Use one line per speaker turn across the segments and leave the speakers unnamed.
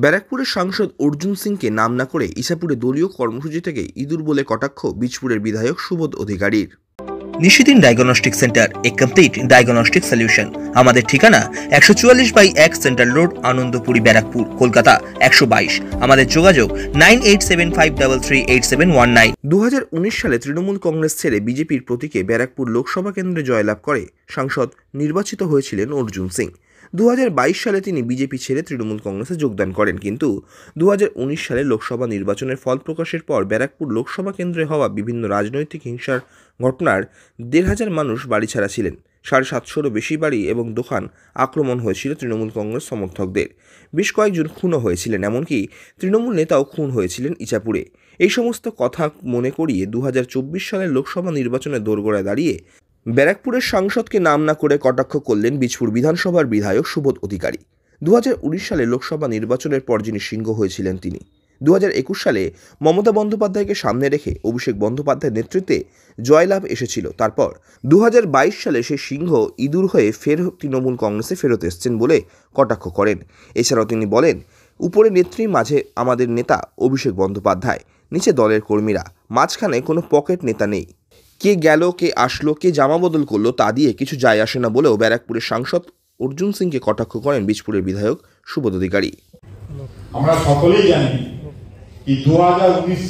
ব্যারাকপুরের সাংসদ অর্জুন সিংকে নাম না করে ইছাপুরে দলীয় কর্মসূচি থেকে ইঁদুর বলে কটাক্ষ বীজপুরের বিধায়ক সুবোধ অধিকারীর।
নিশিদিন ডায়াগনস্টিক সেন্টার, এ কমপ্লিট ডায়াগনস্টিক সলিউশন। আমাদের ঠিকানা 144/1 সেন্ট্রাল রোড, আনন্দপুরি, ব্যারাকপুর, কলকাতা 122। আমাদের যোগাযোগ 9875338719।
2019 সালে তৃণমূল কংগ্রেস ছেড়ে বিজেপির প্রতীকে ব্যারাকপুর লোকসভা কেন্দ্রে জয়লাভ করে সাংসদ নির্বাচিত হয়েছিলেন অর্জুন সিং। 2022 সালে তিনি বিজেপি ছেড়ে তৃণমূল কংগ্রেসে যোগদান করেন, কিন্তু 2019 সালে লোকসভা নির্বাচনের ফল প্রকাশের পর ব্যারাকপুর লোকসভা কেন্দ্রে হওয়া বিভিন্ন রাজনৈতিক হিংসার ঘটনার 1,500 মানুষ বাড়ি ছাড়া ছিলেন। 750-রও বেশি বাড়ি এবং দোকান আক্রমণ হয়েছিল তৃণমূল কংগ্রেস সমর্থকদের। বেশ কয়েকজন খুনও হয়েছিলেন, এমনকি তৃণমূল নেতাও খুন হয়েছিলেন ইছাপুরে। এই সমস্ত কথা মনে করিয়ে 2024 সালের লোকসভা নির্বাচনে দোরগোড়ায় দাঁড়িয়ে ব্যারাকপুরের সাংসদকে নাম না করে কটাক্ষ করলেন বীজপুর বিধানসভার বিধায়ক সুবোধ অধিকারী। 2019 সালে লোকসভা নির্বাচনের পর যিনি সিংহ হয়েছিলেন তিনি 2021 সালে মমতা বন্দ্যোপাধ্যায়কে সামনে রেখে অভিষেক বন্দ্যোপাধ্যায়ের নেতৃত্বে জয়লাভ এসেছিল। তারপর 2022 সালে সেই সিংহ ইঁদুর হয়ে ফের তৃণমূল কংগ্রেসে ফেরত এসছেন বলে কটাক্ষ করেন। এছাড়াও তিনি বলেন, উপরে নেত্রী, মাঝে আমাদের নেতা অভিষেক বন্দ্যোপাধ্যায়, নিচে দলের কর্মীরা, মাঝখানে কোনো পকেট নেতা নেই। কে গেল, কে আসলো, কে জামা বদল করলো তা দিয়ে কিছু যায় আসে না বলেও ব্যারাকপুরের সাংসদ অর্জুন সিংকে কটাক্ষ করেন বীজপুরের বিধায়ক সুবোধ অধিকারী।
আমরা সকলেই জানি কি 2019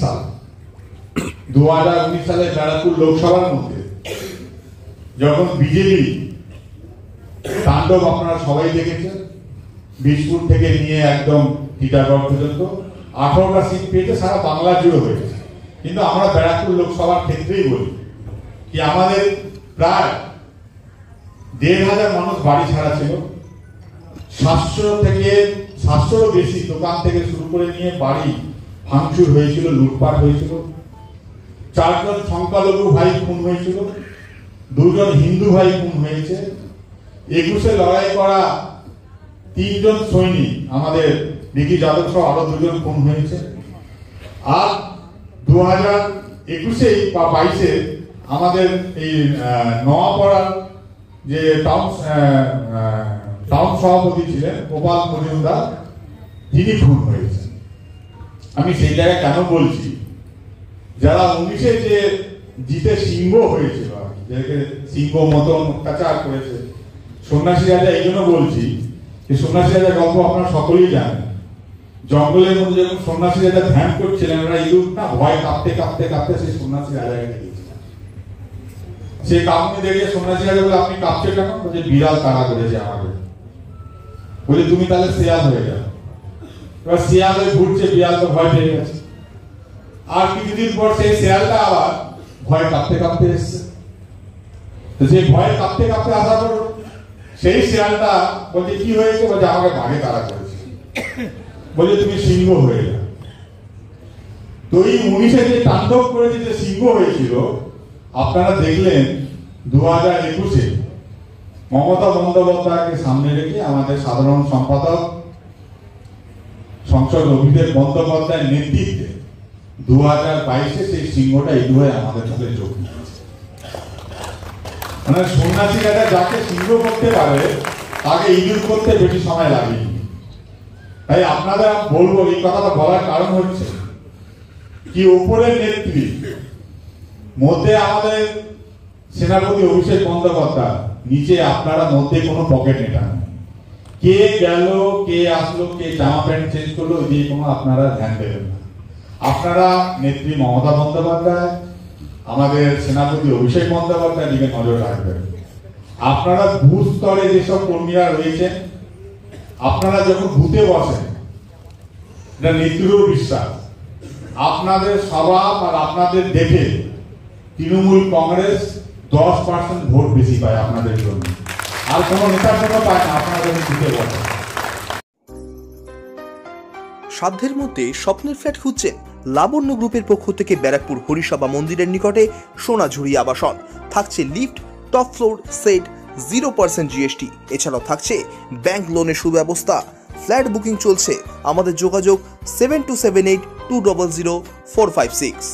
সালে ব্যারাকপুর লোকসভার মধ্যে যখন বিজেপি তাণ্ডব আপনারা সবাই দেখেছেন, বীজপুর থেকে নিয়ে একদম টিটাগড় পর্যন্ত 18টা সিট পেয়েছে, সারা বাংলা জুড়ে হয়েছে। কিন্তু আমরা ব্যারাকপুর লোকসভার ক্ষেত্রেই বলি কি আমাদের প্রায় 1,500 মানুষ বাড়ি ছাড়া ছিল। 700-রও বেশি দোকান থেকে শুরু করে নিয়ে বাড়ি ভাঙচুর হয়েছিল, লুটপাট হয়েছিল। 4 জন সংখ্যালঘু ভাই খুন হয়েছিল, 2 জন হিন্দু ভাই খুন হয়েছে। 21-এ লড়াই করা 3 জন সৈনিক, আমাদের বিকি যাদব সহ আরো 2 জন খুন হয়েছে। আর 2021-এ বা 22-এ আমাদের এই নোয়াপাড়ার যে টাউন সভাপতি ছিলেন গোপাল মজুমদার, যিনি খুন হয়েছেন। আমি সেই জায়গায় কেন বলছি, যারা 19-এ যে জিতে সিংহ হয়েছিল, যাদেরকে সিংহ মতন অত্যাচার করেছে সন্ন্যাসী রাজা, এই জন্য বলছি যে সন্ন্যাসী রাজা গল্প আপনারা সকলেই জানেন। জঙ্গলের মধ্যে যখন সন্ন্যাসী রাজা ধ্যান করছিলেন, ওরা ইঁদুর না ভয় কাঁপতে কাঁপতে কাঁপতে সেই সন্ন্যাসী রাজাকে দেখেছিলেন। সেই কাঁপুনি দেখে সন্ন্যাসী রাজা বলে, আপনি কাঁপছে কেন? বলছে, বিড়াল তাড়া করেছে আমাকে। বলে, তুমি তাহলে শেয়াল হয়ে যাও। এবার শেয়াল হয়ে ঘুরছে, বিড়াল তো ভয় পেয়ে গেছে। আর কিছুদিন পর সেই শেয়ালটা আবার ভয় কাঁপতে কাঁপতে এসছে। তো সেই ভয় কাঁপতে কাঁপতে আসার পর সেই শেয়ালটা বলছে, কি হয়েছে? বলছে, আমাকে বাঘে তাড়া করেছে। বলে, তুমি সিংহ হয়ে যাও। তো এই 19-এ যে তাণ্ডব করেছে, যে সিংহ হয়েছিল, আপনারা দেখলেন 2021-এ মমতা বন্দ্যোপাধ্যায়কে সামনে রেখে আমাদের সাধারণ সম্পাদক সংসদ অভিষেক বন্দ্যোপাধ্যায়ের নেতৃত্বে 2022-এ সেই সিংহটা ইঁদুর হয়ে আমাদের সাথে যোগ দিয়েছে। মানে সন্ন্যাসী রাজা যাকে সিংহ করতে পারে তাকে ইঁদুর করতে বেশি সময় লাগেনি। তাই আপনাদের বলবো, এই কথাটা বলার কারণ হচ্ছে কি, উপরের নেত্রী, মধ্যে আমাদের সেনাপতি অভিষেক বন্দ্যোপাধ্যায়, নিচে আপনারা মধ্যে কোনো পকেট নেতা নেই। কে গেল, কে আসলো, কে জামা প্যান্ট চেঞ্জ করলো, এই কোনো আপনারা ধ্যান দেবেন না। আপনারা নেত্রী মমতা বন্দ্যোপাধ্যায়, আমাদের সেনাপতি অভিষেক বন্দ্যোপাধ্যায় দিকে নজর রাখবেন। আপনারা বুথ স্তরে যেসব কর্মীরা রয়েছেন, আপনারা যখন বুথে বসেন, এটা নেত্রীরও বিশ্বাস, আপনাদের স্বভাব আর আপনাদের দেখে তৃণমূল কংগ্রেস 10% ভোট বেশি পায় আপনাদের জন্য, আর কোনো নেতার জন্য পায় না। আপনারা যখন বুথে বসেন।
সাধ্যের মধ্যে স্বপ্নের ফ্ল্যাট খুঁজছেন? লাবণ্য গ্রুপের পক্ষ থেকে ব্যারাকপুর হরিসভা মন্দিরের নিকটে সোনাঝুরি আবাসন। থাকছে lift, top floor, set, 0% GST। এছাড়াও থাকছে ব্যাংক লোনের সুব্যবস্থা। ফ্ল্যাট বুকিং চলছে। আমাদের যোগাযোগ 7278200456।